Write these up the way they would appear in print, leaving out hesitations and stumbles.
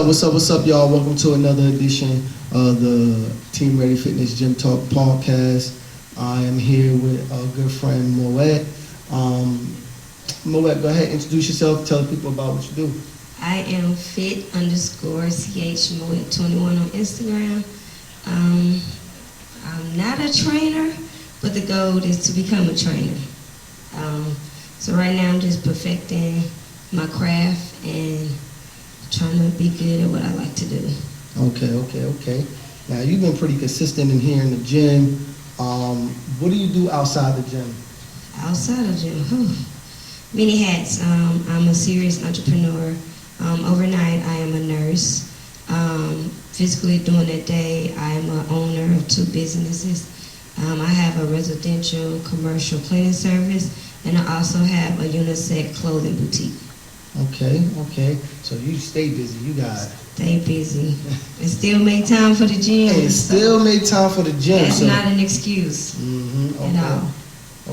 What's up, y'all? Welcome to another edition of the Team Ready Fitness Gym Talk podcast. I am here with a good friend, Moet. Moet, go ahead, introduce yourself, tell the people about what you do. I am fit_CH Moet 21 on Instagram. I'm not a trainer, but the goal is to become a trainer. So right now I'm just perfecting my craft and trying to be good at what I like to do. Okay. Now, you've been pretty consistent in here in the gym. What do you do outside the gym? Outside of gym, many hats. I'm a serious entrepreneur. Overnight, I am a nurse. Physically during the day, I am an owner of 2 businesses. I have a residential commercial cleaning service, and I also have a unisex clothing boutique. Okay. So you stay busy. You got it. Stay busy. And still make time for the gym. And still make time for the gym. That's not an excuse Okay. at all.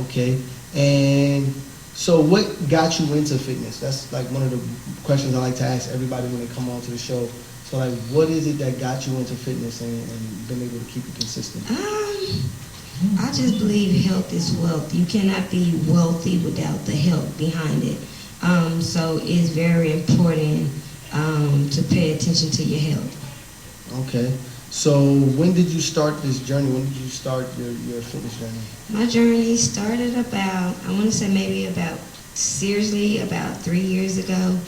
Okay. And so what got you into fitness? That's like one of the questions I like to ask everybody when they come on to the show. So like, what is it that got you into fitness and been able to keep it consistent? I just believe health is wealth. You cannot be wealthy without the health behind it. So it's very important to pay attention to your health. Okay. So when did you start this journey? When did you start your fitness journey? My journey started about 3 years ago.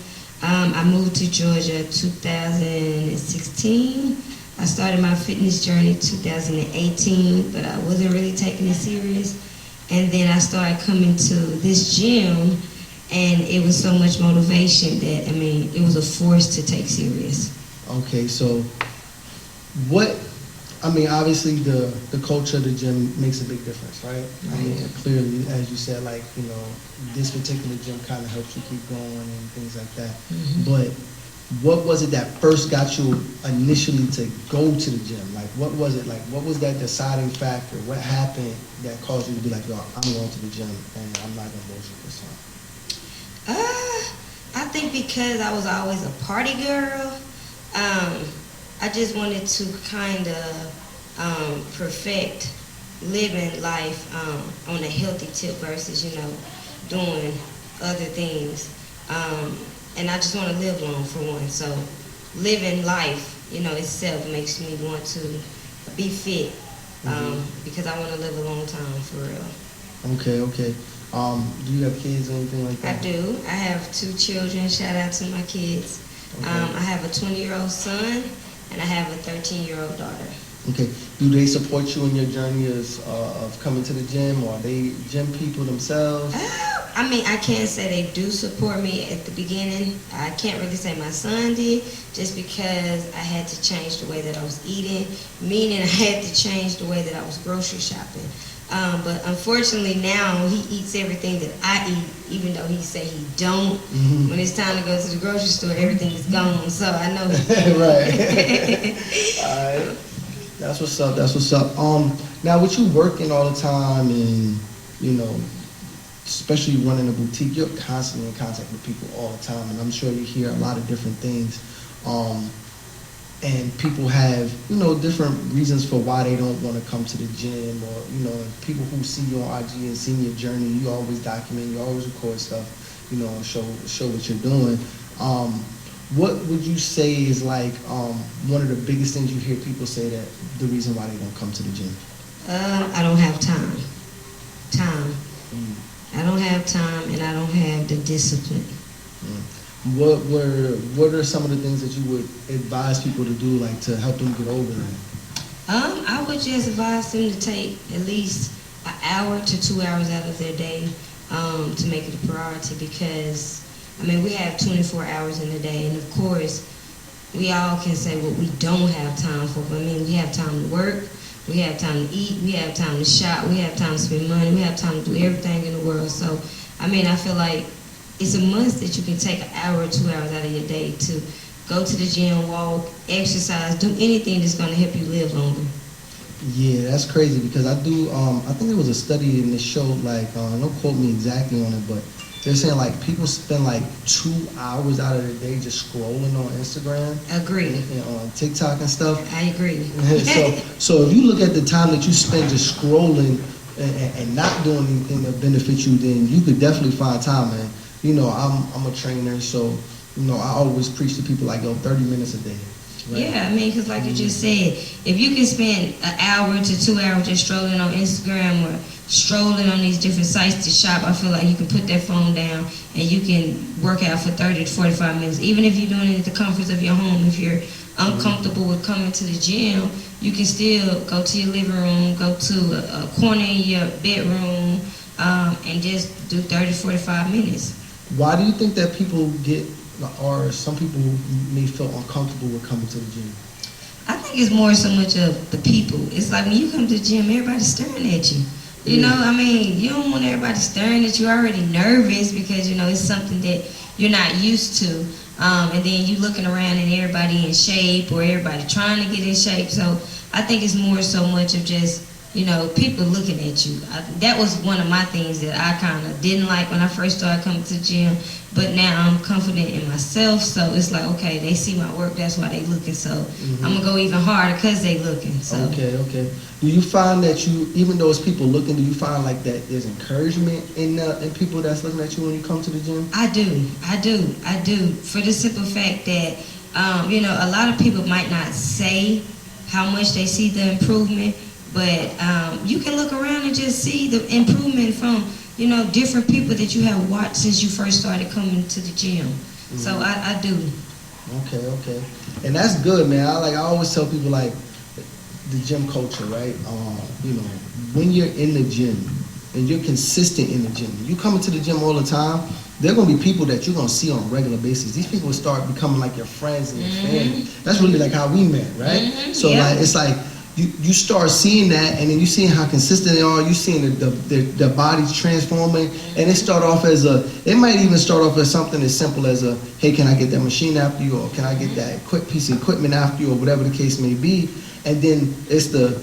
I moved to Georgia 2016. I started my fitness journey 2018, but I wasn't really taking it serious. And then I started coming to this gym, and it was so much motivation that, it was a force to take serious. Okay, so obviously the culture of the gym makes a big difference, right? Right. Clearly, as you said, this particular gym kind of helps you keep going and things like that. Mm-hmm. But what was it that first got you initially to go to the gym? Like, what was it? Like, what was that deciding factor? What happened that caused you to be like, yo, I'm going to the gym and I'm not going to bullshit this time? I think because I was always a party girl, I just wanted to kind of perfect living life on a healthy tip versus, doing other things. And I just want to live long for one. So living life, itself makes me want to be fit because I want to live a long time for real. Okay. Do you have kids or anything like that? I do. I have 2 children. Shout out to my kids. Okay. I have a 20-year-old son and I have a 13-year-old daughter. Okay. Do they support you in your journey of coming to the gym, or are they gym people themselves? I can't say they do support me at the beginning. I can't really say my son did, just because I had to change the way that I was eating, meaning I had to change the way that I was grocery shopping. But unfortunately now he eats everything that I eat, even though he say he don't. Mm-hmm. When it's time to go to the grocery store, everything is gone. So I know he Right. All right. That's what's up. Now with you working all the time and, especially running a boutique, you're constantly in contact with people all the time, and I'm sure you hear a lot of different things. And people have, different reasons for why they don't want to come to the gym, or, people who see you on IG and see your journey, you always document, you always record stuff, show what you're doing. What would you say is one of the biggest things you hear people say that the reason why they don't come to the gym? I don't have time. I don't have time, and I don't have the discipline. What are some of the things that you would advise people to do, to help them get over that? I would just advise them to take at least an hour to 2 hours out of their day to make it a priority, because we have 24 hours in a day, and of course we all can say what we don't have time for, but we have time to work, we have time to eat, we have time to shop, we have time to spend money, we have time to do everything in the world. So I feel like it's a must that you can take an hour or 2 hours out of your day to go to the gym, walk, exercise, do anything that's going to help you live longer. Yeah, that's crazy, because I think there was a study in this show, don't quote me exactly on it, but they're saying like people spend like 2 hours out of the day just scrolling on Instagram. Agree. And on TikTok and stuff. I agree. So if you look at the time that you spend just scrolling and not doing anything that benefits you, then you could definitely find time, man. You know, I'm a trainer, so you know I always preach to people like, yo, 30 minutes a day. Right? Yeah, I mean, because like you just said, if you can spend an hour to 2 hours just strolling on Instagram or strolling on these different sites to shop, I feel like you can put that phone down and you can work out for 30 to 45 minutes. Even if you're doing it at the comforts of your home, if you're uncomfortable with coming to the gym, you can still go to your living room, go to a corner in your bedroom, and just do 30 to 45 minutes. Why do you think that people get, or some people may feel uncomfortable with coming to the gym? I think it's more so much of the people. It's like when you come to the gym, everybody's staring at you. You know, I mean, you don't want everybody staring at you. You're already nervous because, you know, it's something that you're not used to. And then you looking around and everybody in shape or everybody trying to get in shape. So I think it's more so much of just, you know, people looking at you. That was one of my things that I kind of didn't like when I first started coming to the gym. But now I'm confident in myself, so it's like, okay, they see my work, that's why they looking. So I'm gonna go even harder because they looking. So. Okay. Do you find that you, even though it's people looking, do you find like that there's encouragement in people that's looking at you when you come to the gym? I do. For the simple fact that, you know, a lot of people might not say how much they see the improvement, but you can look around and just see the improvement from, you know, different people that you have watched since you first started coming to the gym. So I do. Okay. And that's good, man. I always tell people like the gym culture, right? You know, when you're in the gym and you're consistent in the gym, you come into the gym all the time, there are going to be people that you're going to see on a regular basis. These people start becoming like your friends and your family. That's really like how we met, right? So like it's like you start seeing that, and then you seeing how consistent they are. You seeing the bodies transforming, and it might even start off as something as simple as hey, can I get that machine after you, or can I get that quick piece of equipment after you, or whatever the case may be. And then it's the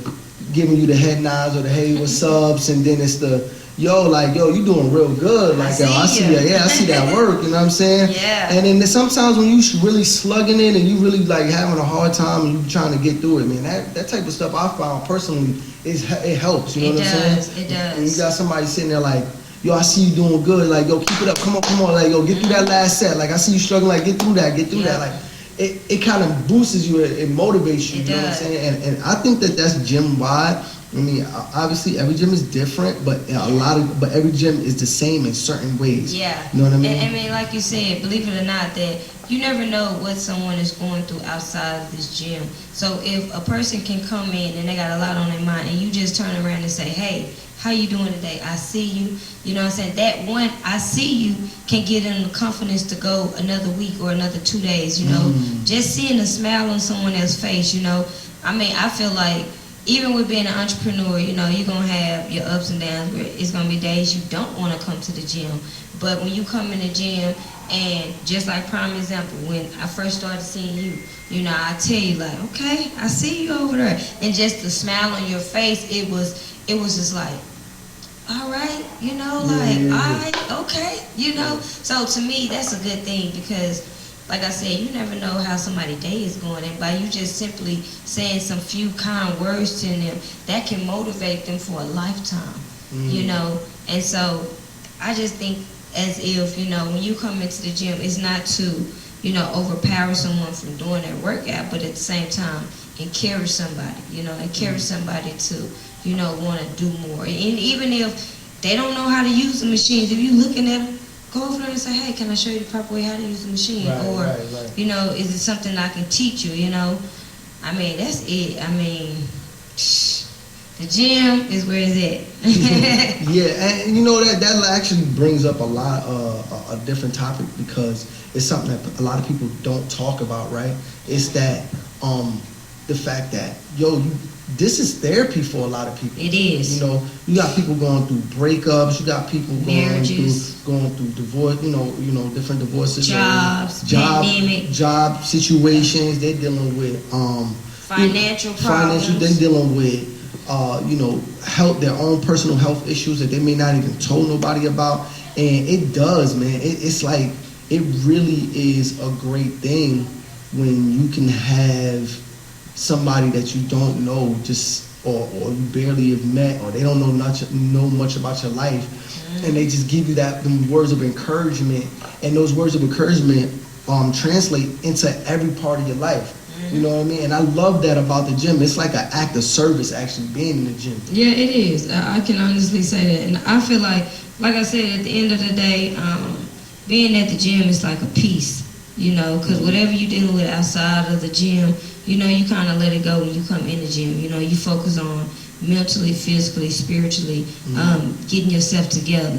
giving you the head nods or the hey, what's ups, and then it's the yo, you doing real good. Like, I see that. Yeah, I see that work. You know what I'm saying? Yeah. And then sometimes when you really slugging it and you really like having a hard time and you trying to get through it, man, that type of stuff I found personally it helps. You know what I'm saying? It does. And you got somebody sitting there like, yo, I see you doing good. Like, yo, keep it up. Come on. Like, yo, get through that last set. Like, I see you struggling. Like, get through that. Like, it kind of boosts you. It motivates you. You know what I'm saying? And I think that's gym wide. I mean, obviously every gym is different, but every gym is the same in certain ways. Yeah. You know what I mean? And I mean, like you said, believe it or not, that you never know what someone is going through outside of this gym. So if a person can come in and they got a lot on their mind, and you just turn around and say, hey, how you doing today? I see you. You know what I'm saying? That one, I see you, can give them the confidence to go another week or another 2 days, you know. Just seeing a smile on someone else's face, you know. I mean, I feel like even with being an entrepreneur, you know, you're going to have your ups and downs where it's going to be days you don't want to come to the gym. But when you come in the gym, and just like prime example, when I first started seeing you, you know, I tell you like, okay, I see you over there. And just the smile on your face, it was just like, all right, you know, like, all right, okay, you know. So to me, that's a good thing because, like I said, you never know how somebody's day is going, and by you just simply saying some few kind words to them, that can motivate them for a lifetime, you know. And so I just think as if, you know, when you come into the gym, it's not to, you know, overpower someone from doing their workout, but at the same time, encourage somebody, you know, encourage somebody to, you know, want to do more. And even if they don't know how to use the machines, if you're looking at them, go over there and say, hey, can I show you the proper way how to use the machine? Right. You know, is it something I can teach you, you know? I mean, that's it. I mean, the gym is where it's at. Yeah, and you know, that actually brings up a different topic because it's something that a lot of people don't talk about, right? It's that, the fact that, this is therapy for a lot of people. It is. You know, you got people going through breakups. You got people going through divorce. You know, different divorces, job situations. They're dealing with financial problems. They're dealing with health, their own personal health issues that they may not even told nobody about. And it does, man. It's like, it really is a great thing when you can have somebody that you don't know, just or you barely have met, or they don't know much about your life, and they just give you them words of encouragement, and those words of encouragement translate into every part of your life. You know what I mean? And I love that about the gym. It's like an act of service actually being in the gym. Yeah, it is. I can honestly say that. And I feel like I said, at the end of the day, being at the gym is like a peace, because whatever you're dealing with outside of the gym, you kind of let it go when you come in the gym. You focus on mentally, physically, spiritually, getting yourself together,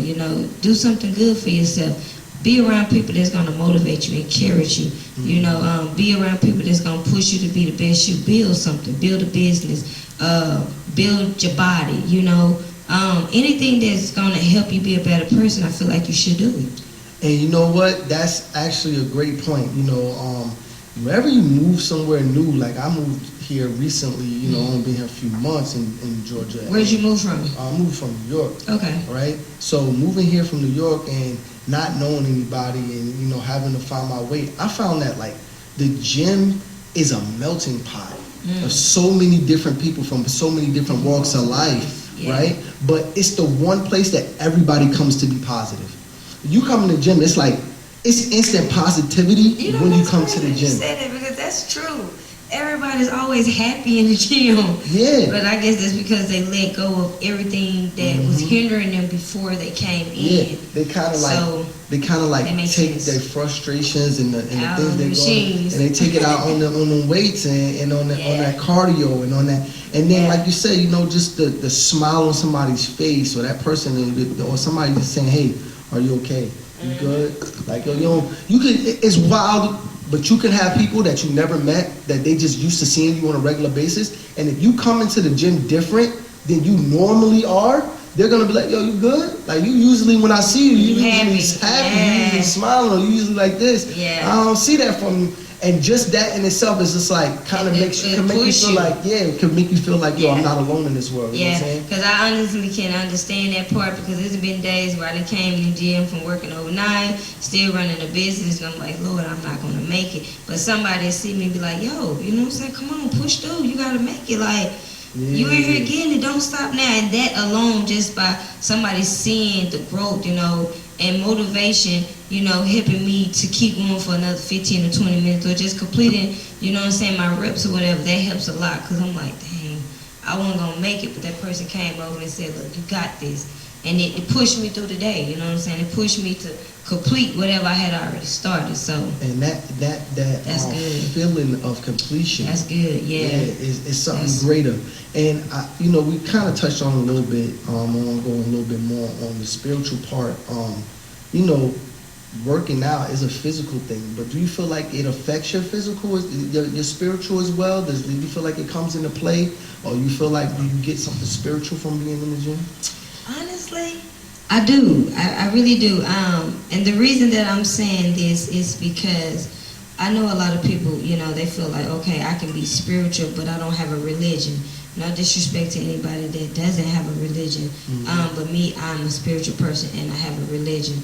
do something good for yourself. Be around people that's going to motivate you, encourage you, be around people that's going to push you to be the best you. Build something, build a business, build your body, anything that's going to help you be a better person, I feel like you should do it. And you know what? That's actually a great point. Whenever you move somewhere new, like I moved here recently, I've only been here a few months in Georgia. Where'd you move from? I moved from New York. Okay. Right? So moving here from New York and not knowing anybody and, having to find my way, I found that like the gym is a melting pot of so many different people from so many different walks of life, right? But it's the one place that everybody comes to be positive. You come in the gym, it's like, it's instant positivity when you come to the gym. You said it because that's true. Everybody's always happy in the gym. Yeah. But I guess that's because they let go of everything that was hindering them before they came in. Yeah. They kind of like take their frustrations and the things they go and they take it out on the weights and on that cardio and on that. And then like you said, just the smile on somebody's face, or that person or somebody just saying, "Hey, are you okay? You good?" Like, it's wild, but you can have people that you never met, that they just used to seeing you on a regular basis, and if you come into the gym different than you normally are, they're gonna be like, "Yo, you good?" Like, you usually, when I see you, you usually happy, you usually smiling, or you usually like this. Yeah. I don't see that from you. And just that in itself is just like, kind of can make you feel like, it can make you feel like, I'm not alone in this world. You know what I'm saying? Because I honestly can understand that part, because there's been days where I came in the gym from working overnight, still running a business, and I'm like, Lord, I'm not going to make it. But somebody see me be like, yo, you know what I'm saying? Come on, push through. You got to make it. Like, you in here getting it. Don't stop now. And that alone, just by somebody seeing the growth, and motivation, helping me to keep going for another 15 or 20 minutes, or just completing, my reps or whatever, that helps a lot, because I'm like, dang, I wasn't going to make it, but that person came over and said, look, you got this. And it pushed me through the day, It pushed me to complete whatever I had already started, so. And that's good. Feeling of completion. That's good, is something greater. And, we kind of touched on a little bit, I want to go a little bit more on the spiritual part. Working out is a physical thing, but do you feel like it affects your physical, your spiritual as well? Do you feel like it comes into play, or you feel like you get something spiritual from being in the gym? Honestly, I do. I really do. And the reason that I'm saying this is because I know a lot of people, they feel like, okay, I can be spiritual, but I don't have a religion. No disrespect to anybody that doesn't have a religion. But me, I'm a spiritual person, and I have a religion.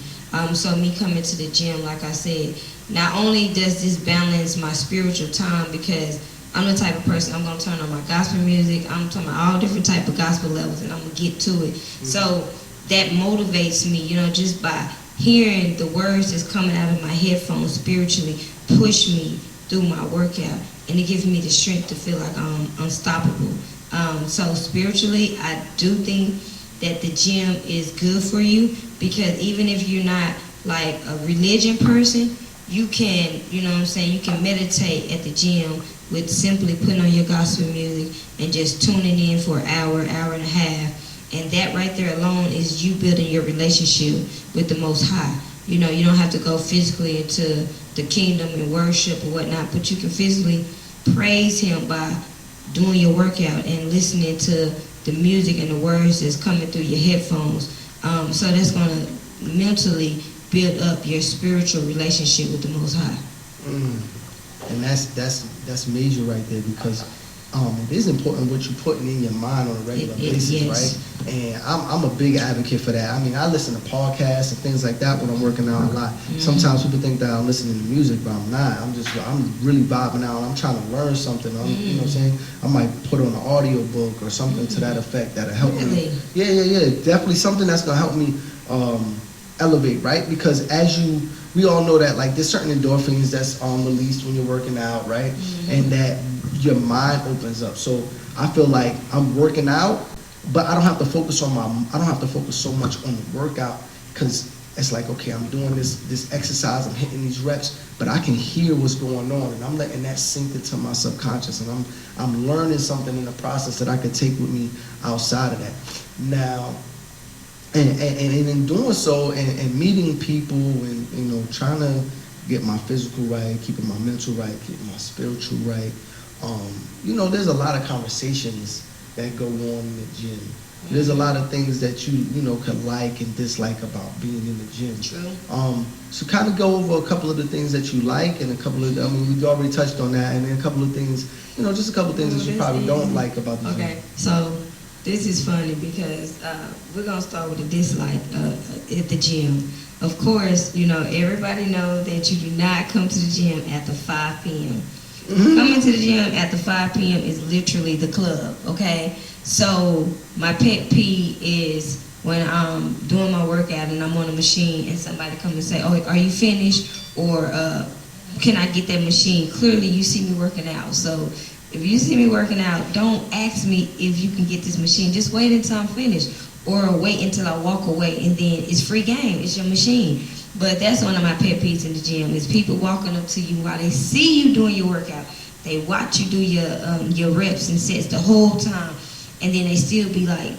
So me coming to the gym, like I said, not only does this balance my spiritual time, because I'm the type of person, I'm going to turn on my gospel music, I'm talking about all different type of gospel levels, and I'm going to get to it. So that motivates me, just by hearing the words that's coming out of my headphones spiritually, push me through my workout, and it gives me the strength to feel like I'm unstoppable. So spiritually, I do think that the gym is good for you, because even if you're not like a religion person, you can, you can meditate at the gym with simply putting on your gospel music and just tuning in for an hour and a half. And that right there alone is you building your relationship with the Most High. You don't have to go physically into the kingdom and worship or whatnot, but you can physically praise Him by doing your workout and listening to the music and the words that's coming through your headphones. So that's going to mentally build up your spiritual relationship with the Most High. And that's major right there, because it is important what you're putting in your mind on a regular basis, yes. right? And I'm a big advocate for that. I mean, I listen to podcasts and things like that when I'm working out a lot. Sometimes people think that I'm listening to music, but I'm not. I'm really vibing out. I'm trying to learn something. You know what I'm saying? I might put on an audio book or something to that effect that'll help me. Yeah. Definitely something that's gonna help me elevate, right? Because we all know that like there's certain endorphins that's released when you're working out, right? And that your mind opens up. So I feel like I'm working out, but I don't have to focus so much on the workout, because it's like, okay, I'm doing this exercise, I'm hitting these reps, but I can hear what's going on, and I'm letting that sink into my subconscious, and I'm learning something in the process that I could take with me outside of that. Now, and in doing so, and meeting people, and you know, trying to get my physical right, keeping my mental right, keeping my spiritual right. You know, there's a lot of conversations that go on in the gym. There's a lot of things that you know could like and dislike about being in the gym. True. So kind of go over a couple of the things that you like, and a couple of, I mean, we already touched on that, and then a couple of things, you know, just a couple of things that you probably don't like about the gym. Okay, so this is funny because we're gonna start with a dislike at the gym. Of course, you know, everybody knows that you do not come to the gym after 5 p.m. Coming to the gym after 5 p.m. is literally the club, okay? So my pet peeve is when I'm doing my workout and I'm on a machine and somebody come and say, oh, are you finished? Or can I get that machine? Clearly you see me working out. So if you see me working out, don't ask me if you can get this machine. Just wait until I'm finished. Or wait until I walk away, and then it's free game. It's your machine. But that's one of my pet peeves in the gym is people walking up to you while they see you doing your workout. They watch you do your reps and sets the whole time, and then they still be like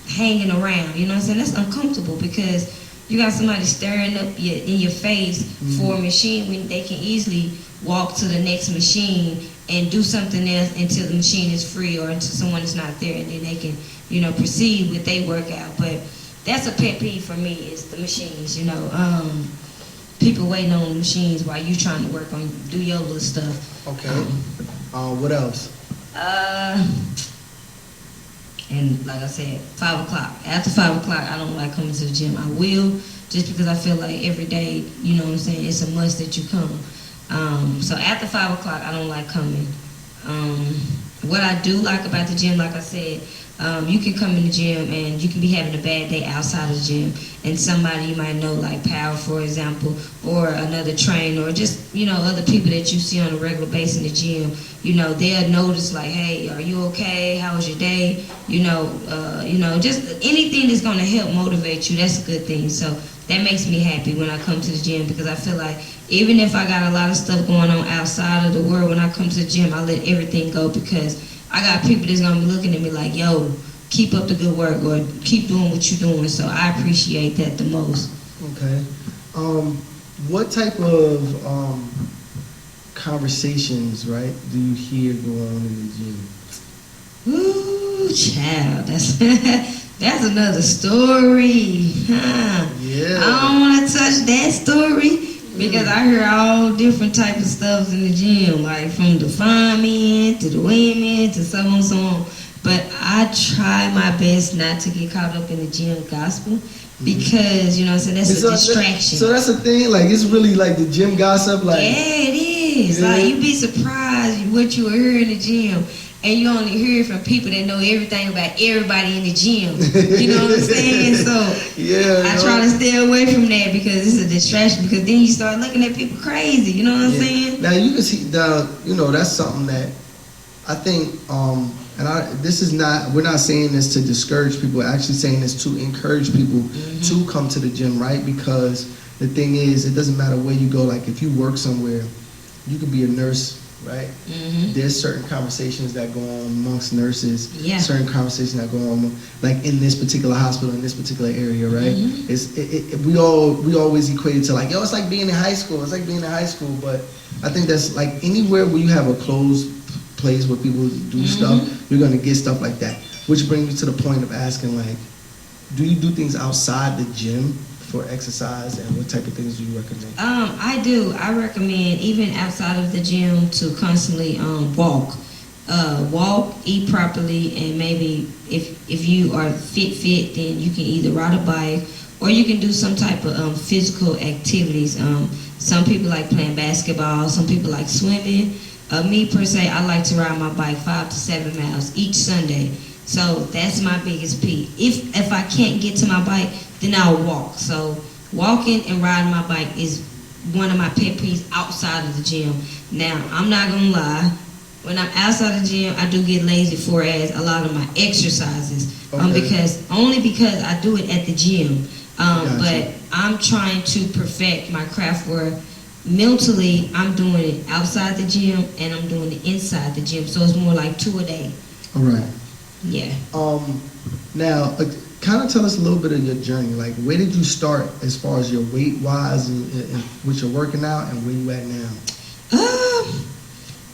hanging around. You know what I'm saying? That's uncomfortable because you got somebody staring up in your face for a machine when they can easily walk to the next machine and do something else until the machine is free or until someone is not there, and then they can, you know, proceed with their workout. But that's a pet peeve for me is the machines, you know. People waiting on the machines while you trying to work on, do your little stuff. Okay. What else? And like I said, 5 o'clock. After 5 o'clock, I don't like coming to the gym. I will, just because I feel like every day, you know what I'm saying, it's a must that you come. So after 5 o'clock, I don't like coming. What I do like about the gym, like I said, you can come in the gym and you can be having a bad day outside of the gym, and somebody you might know, like Power, for example, or another trainer, or just, you know, other people that you see on a regular basis in the gym, you know, they'll notice like, hey, are you okay? How was your day? You know, just anything that's going to help motivate you, that's a good thing. So that makes me happy when I come to the gym, because I feel like even if I got a lot of stuff going on outside of the world, when I come to the gym, I let everything go, because I got people that's gonna be looking at me like, yo, keep up the good work, or keep doing what you're doing. So I appreciate that the most. Okay. What type of conversations, right, do you hear go on in the gym? Ooh, child, that's another story. Huh? Yeah. I don't want to touch that story, because I hear all different types of stuff in the gym, like from the fine men to the women to so on, so on. But I try my best not to get caught up in the gym gospel, because, you know what I'm saying, that's a distraction. So that's the thing, like, it's really like the gym gossip, like. Yeah, it is. Yeah. Like, you'd be surprised what you will hear in the gym. And you only hear it from people that know everything about everybody in the gym. You know what I'm saying? So yeah, I try to stay away from that, because it's a distraction, because then you start looking at people crazy. You know what I'm saying? Now you can see, you know, that's something that I think, this is not, we're not saying this to discourage people, we're actually saying this to encourage people to come to the gym, right? Because the thing is, it doesn't matter where you go. Like, if you work somewhere, you could be a nurse, right? There's certain conversations that go on amongst nurses, certain conversations that go on, like in this particular hospital, in this particular area, right? We always equate it to like, yo, it's like being in high school. It's like being in high school, but I think that's like anywhere where you have a closed place where people do stuff, you're gonna get stuff like that. Which brings me to the point of asking, like, do you do things outside the gym for exercise, and what type of things do you recommend? I do. I recommend, even outside of the gym, to constantly walk. walk, eat properly, and maybe if you are fit, then you can either ride a bike or you can do some type of physical activities. Some people like playing basketball, some people like swimming. Me per se, I like to ride my bike 5 to 7 miles each Sunday. So that's my biggest peak. If I can't get to my bike, then I'll walk. So walking and riding my bike is one of my pet peeves outside of the gym. Now, I'm not gonna lie. When I'm outside the gym, I do get lazy for as a lot of my exercises. Okay. Because I do it at the gym. Gotcha. But I'm trying to perfect my craft where mentally I'm doing it outside the gym and I'm doing it inside the gym. So it's more like 2 a day. All right. Yeah. Now, kind of tell us a little bit of your journey. Like, where did you start as far as your weight wise and with your working out, and where you at now?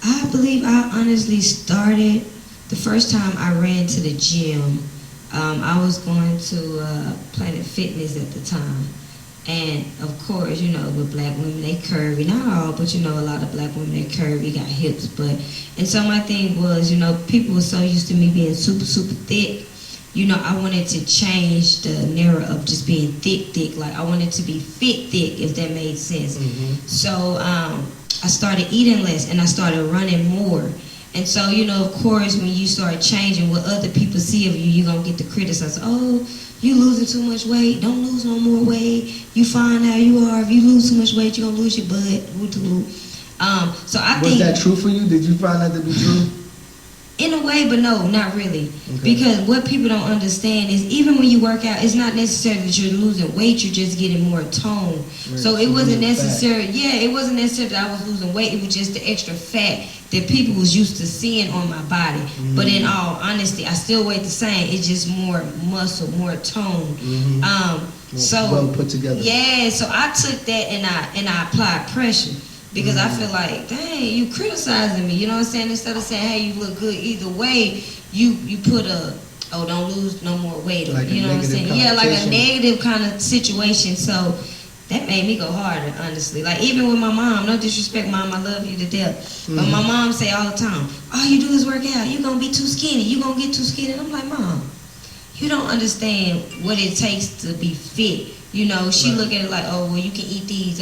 I believe I honestly started the first time I ran to the gym. I was going to Planet Fitness at the time. And of course, you know, with black women, they curvy. Not all, but you know, a lot of black women, they curvy, got hips. And so my thing was, you know, people were so used to me being super, super thick. You know, I wanted to change the narrative of just being thick. Like, I wanted to be fit thick, if that made sense. Mm-hmm. So I started eating less and I started running more. And so, you know, of course, when you start changing what other people see of you, you're going to get the criticism. Oh, you losing too much weight. Don't lose no more weight. You fine how you are. If you lose too much weight, you're going to lose your butt. So I think... Was that true for you? Did you find that to be true? In a way, but no, not really. Okay. Because what people don't understand is even when you work out, it's not necessarily that you're losing weight, you're just getting more tone. Right. So it wasn't necessary, fat. it wasn't necessary that I was losing weight, it was just the extra fat that people was used to seeing on my body. Mm-hmm. But in all honesty, I still weigh the same, it's just more muscle, more tone. Mm-hmm. So well put together. Yeah, so I took that and I applied pressure. Because I feel like, dang, you criticizing me, you know what I'm saying? Instead of saying, hey, you look good either way, you put don't lose no more weight, or, like you know what I'm saying? Yeah, like a negative kind of situation. So that made me go harder, honestly. Like, even with my mom, no disrespect, Mom, I love you to death. Mm-hmm. But my mom say all the time, all you do is work out. You're going to be too skinny. You're going to get too skinny. And I'm like, Mom, you don't understand what it takes to be fit. You know, she look at it like, oh, well, you can eat these,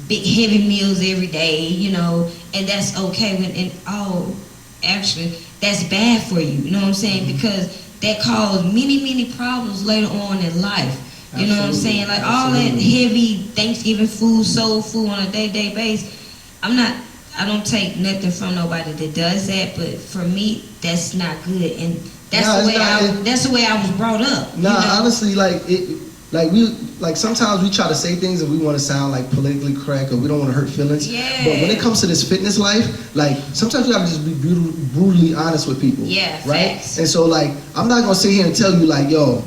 big heavy meals every day, you know, and that's okay. Actually, that's bad for you. You know what I'm saying? Mm-hmm. Because that caused many problems later on in life. You Absolutely. know what I'm saying? Like all that heavy Thanksgiving food, soul food on a day-to-day basis. I don't take nothing from nobody that does that, but for me, that's not good, and that's the way I was brought up. Nah, you know? Honestly, sometimes we try to say things and we want to sound like politically correct, or we don't want to hurt feelings. Yeah. But when it comes to this fitness life, like sometimes you gotta just be brutally honest with people. Yeah. Right. Facts. And so like I'm not gonna sit here and tell you like, yo,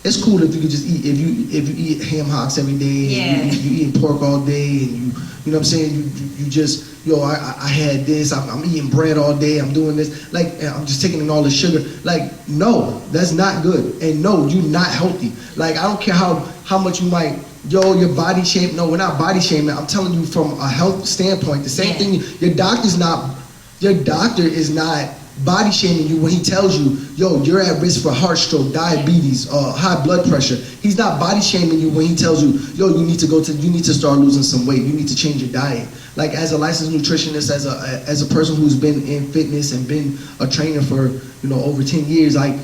it's cool if you could just eat if you eat ham hocks every day. Yeah. And you eating pork all day, and you know what I'm saying. You just I had this. I'm eating bread all day. I'm doing this. Like I'm just taking in all the sugar. Like no, that's not good. And no, you're not healthy. Like I don't care how much you might. Your body shape. No, we're not body shaming. I'm telling you from a health standpoint. The same thing. Your doctor is not body shaming you when he tells you, yo, you're at risk for heart stroke, diabetes, high blood pressure. He's not body shaming you when he tells you, yo, you need to start losing some weight. You need to change your diet. Like as a licensed nutritionist, as a person who's been in fitness and been a trainer for over 10 years, like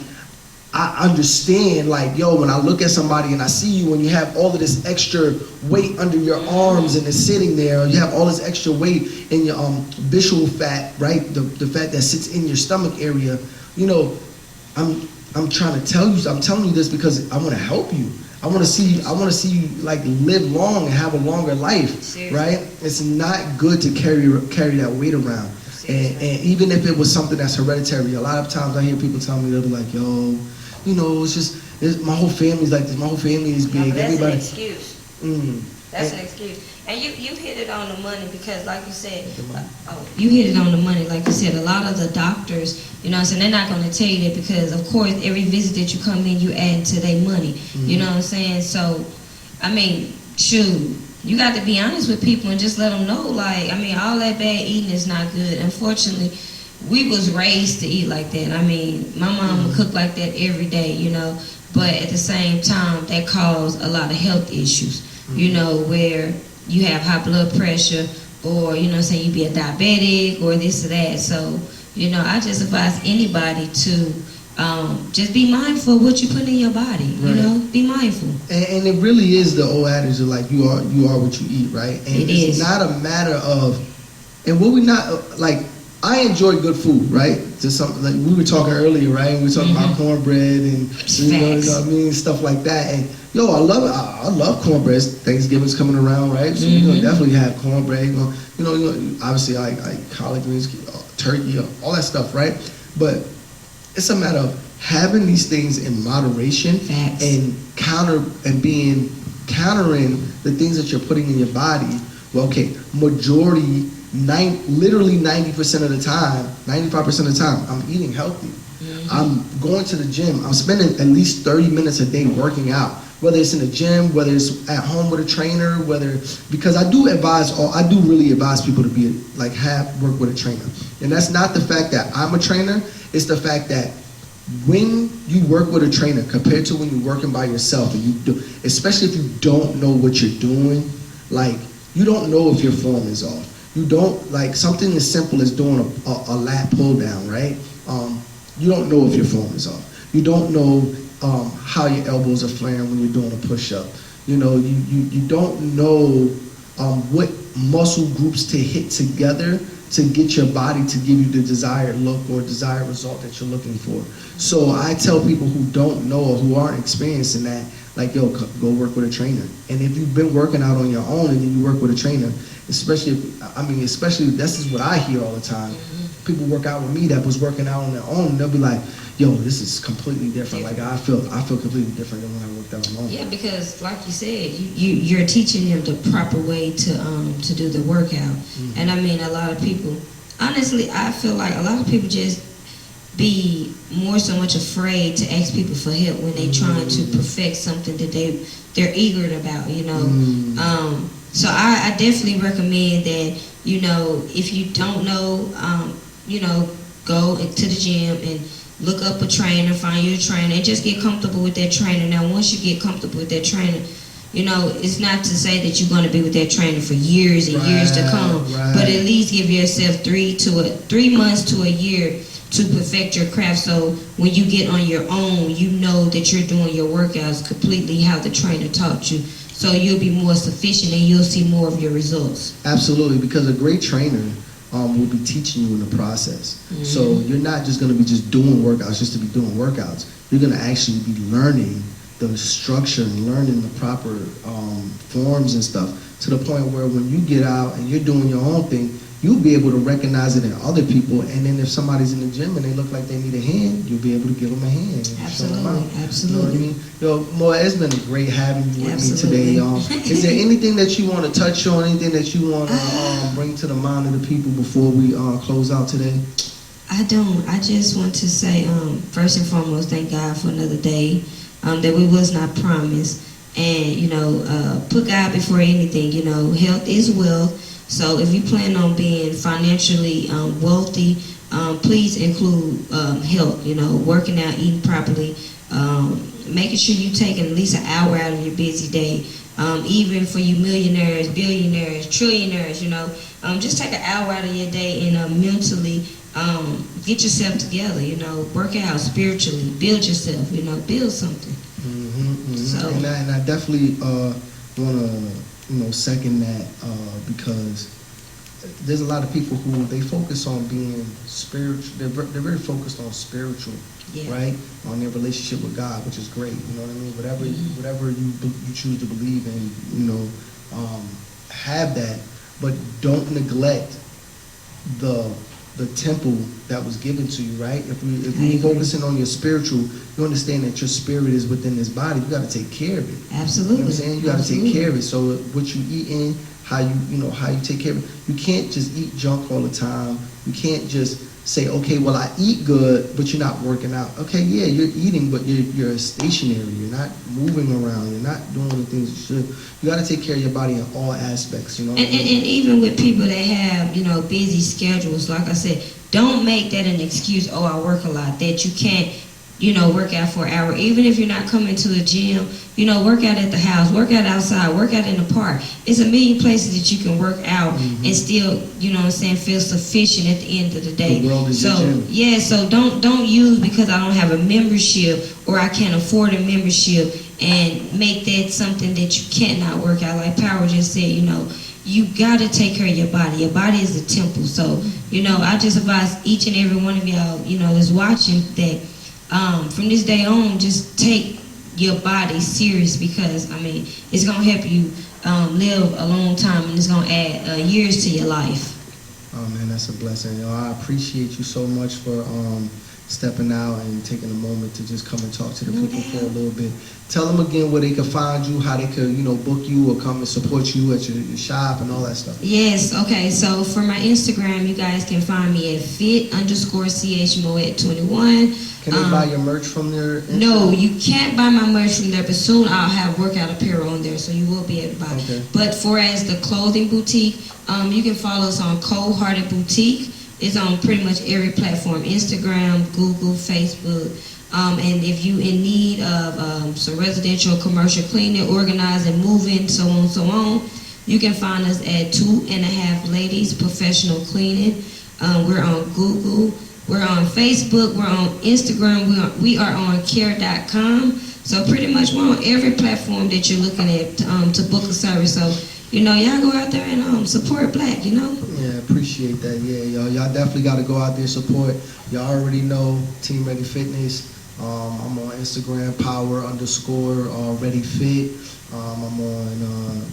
I understand, like, yo, when I look at somebody and I see you and you have all of this extra weight under your arms and it's sitting there, or you have all this extra weight in your visceral fat, right? The fat that sits in your stomach area, I'm trying to tell you, I'm telling you this because I want to help you. I want to see you like live long and have a longer life. Seriously. Right? It's not good to carry that weight around. And even if it was something that's hereditary, a lot of times I hear people tell me, they'll be like, yo, my whole family's like this. My whole family is big. That's Everybody. an excuse. That's an excuse. And you hit it on the money because, like you said, you hit it on the money. Like you said, a lot of the doctors, you know what I'm saying, they're not going to tell you that because, of course, every visit that you come in, you add to their money. Mm-hmm. You know what I'm saying? So, I mean, shoot, you got to be honest with people and just let them know, like, I mean, all that bad eating is not good. Unfortunately, we was raised to eat like that. I mean, my mom would cook like that every day, you know. But at the same time, that caused a lot of health issues, you know, where you have high blood pressure, or you know, say you be a diabetic or this or that. So, you know, I just advise anybody to just be mindful of what you put in your body. You know, be mindful. And it really is the old adage of like you are what you eat, right? And it's not a matter of, and what we not like. I enjoy good food, right? Just something like we were talking earlier, right? We were talking about cornbread and you know what I mean, stuff like that. And yo, I love it. I love cornbread. Thanksgiving's coming around, right? So we're gonna definitely have cornbread. You know, obviously I like collard greens, turkey, all that stuff, right? But it's a matter of having these things in moderation and countering the things that you're putting in your body. Well, okay, literally 90% of the time, 95% of the time, I'm eating healthy. I'm going to the gym. I'm spending at least 30 minutes a day working out, whether it's in the gym, whether it's at home with a trainer, because I do really advise people to be work with a trainer. And that's not the fact that I'm a trainer, it's the fact that when you work with a trainer compared to when you're working by yourself, and especially if you don't know what you're doing, like you don't know if your form is off. You don't, like something as simple as doing a lat pull down, right? You don't know if your form is off. You don't know how your elbows are flaring when you're doing a push-up. You know, you don't know what muscle groups to hit together to get your body to give you the desired look or desired result that you're looking for. So I tell people who don't know or who aren't experiencing that, like, yo, go work with a trainer. And if you've been working out on your own and then you work with a trainer, especially this is what I hear all the time. People work out with me that was working out on their own, and they'll be like, yo, this is completely different. Like I feel completely different than when I worked out on my own. Yeah, because like you said, you're teaching them the proper way to do the workout. And I mean, a lot of people, honestly, I feel like a lot of people just be more so much afraid to ask people for help when they trying to perfect something that they're eager about, you know. So I definitely recommend that, you know, if you don't know, you know, go to the gym and look up a trainer, find you a trainer, and just get comfortable with that trainer. Now, once you get comfortable with that trainer, you know, it's not to say that you're going to be with that trainer for years and years to come, but at least give yourself 3 months to a year to perfect your craft. So when you get on your own, you know that you're doing your workouts completely how the trainer taught you. So you'll be more sufficient and you'll see more of your results. Absolutely, because a great trainer will be teaching you in the process. So you're not just going to be just doing workouts just to be doing workouts. You're going to actually be learning the structure and learning the proper forms and stuff, to the point where when you get out and you're doing your own thing, you'll be able to recognize it in other people. And then if somebody's in the gym and they look like they need a hand, you'll be able to give them a hand. Absolutely, absolutely. You know what I mean? Yo, Moa, it's been great having you with me today. Is there anything that you want to touch on, anything that you want to bring to the mind of the people before we close out today? I don't. I just want to say, first and foremost, thank God for another day that we was not promised. And, you know, put God before anything. You know, health is wealth. So if you plan on being financially wealthy, please include health, you know, working out, eating properly, making sure you take at least an hour out of your busy day. Even for you millionaires, billionaires, trillionaires, you know, just take an hour out of your day and mentally get yourself together, you know, work out spiritually, build yourself, you know, build something. So, and I definitely want to, you know, second that because there's a lot of people who they focus on being spiritual. They're very focused on spiritual, right? On their relationship with God, which is great. You know what I mean? Whatever you choose to believe in, you know, have that, but don't neglect the temple that was given to you, right? If you're focusing on your spiritual, you understand that your spirit is within this body. You got to take care of it. Absolutely. You know what I'm saying? You got to take care of it. So what you eat in, how you take care of it. You can't just eat junk all the time. You can't just say, okay, well, I eat good, but you're not working out. Okay, yeah, you're eating, but you're stationary. You're not moving around. You're not doing the things you should. You got to take care of your body in all aspects, you know? And even with people that have, you know, busy schedules, like I said, don't make that an excuse. Oh, I work a lot. That you can't, work out for an hour. Even if you're not coming to the gym, work out at the house, work out outside, work out in the park. It's a million places that you can work out and still, feel sufficient at the end of the day. The world is your gym. Yeah, so don't use because I don't have a membership or I can't afford a membership and make that something that you cannot work out. Like Power just said, you got to take care of your body. Your body is a temple. So, I just advise each and every one of y'all, that's watching that from this day on, just take your body serious because, it's going to help you live a long time and it's going to add years to your life. Oh, man, that's a blessing. I appreciate you so much for stepping out and taking a moment to just come and talk to the people for a little bit. Tell them again where they can find you, how they could, book you or come and support you at your shop and all that stuff. Yes, okay. So for my Instagram, you guys can find me at fit_CH Moet21. Can they buy your merch from there? No, you can't buy my merch from there, but soon I'll have workout apparel on there, so you will be able to buy. Okay. But for as the clothing boutique, you can follow us on Cold Hearted Boutique. It's on pretty much every platform, Instagram, Google, Facebook. And if you in need of some residential or commercial cleaning, organizing, moving, so on, you can find us at 2.5 Ladies Professional Cleaning. We're on Google, we're on Facebook, we're on Instagram, we are on care.com. So pretty much we're on every platform that you're looking at to book a service. So, y'all go out there and support Black, Yeah, appreciate that. Yeah, y'all definitely got to go out there support. Y'all already know Team Ready Fitness. I'm on Instagram, power_ready fit. I'm on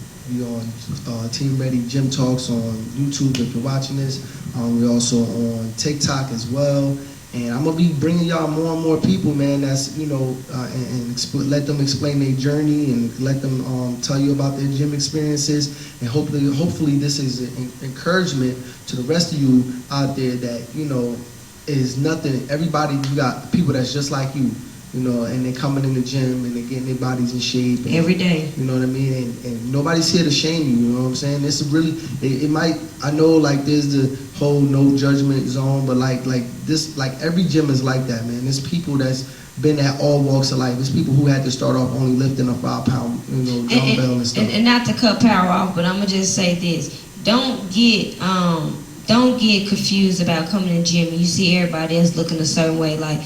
Team Ready Gym Talks on YouTube if you're watching this. We're also on TikTok as well. And I'm gonna be bringing y'all more and more people, man. That's let them explain their journey and let them tell you about their gym experiences. And hopefully this is an encouragement to the rest of you out there that is nothing. Everybody, you got people that's just like you, and they're coming in the gym and they're getting their bodies in shape and, every day. You know what I mean? And nobody's here to shame you. You know what I'm saying? This is really it might. I know like there's the whole no judgment zone, but like this, like every gym is like that, man. There's people that's been at all walks of life. There's people who had to start off only lifting a 5-pound, dumbbell and stuff. And not to cut Power off, but I'm gonna just say this: don't get confused about coming to the gym and you see everybody else looking a certain way. Like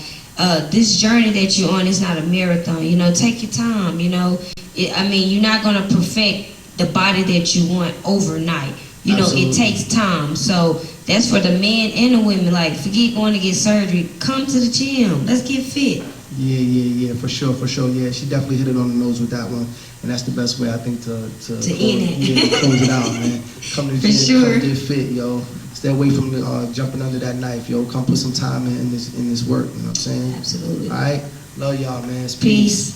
this journey that you're on is not a marathon. Take your time. You're not gonna perfect the body that you want overnight. Absolutely. It takes time. So that's for the men and the women. Like, forget going to get surgery. Come to the gym. Let's get fit. Yeah, for sure. Yeah, she definitely hit it on the nose with that one, and that's the best way I think to end it. Yeah, to close it out, man. Come to the For gym, sure. come get fit, yo. Stay away from jumping under that knife, yo. Come put some time in this work. You know what I'm saying? Absolutely. All right, love y'all, man. Peace.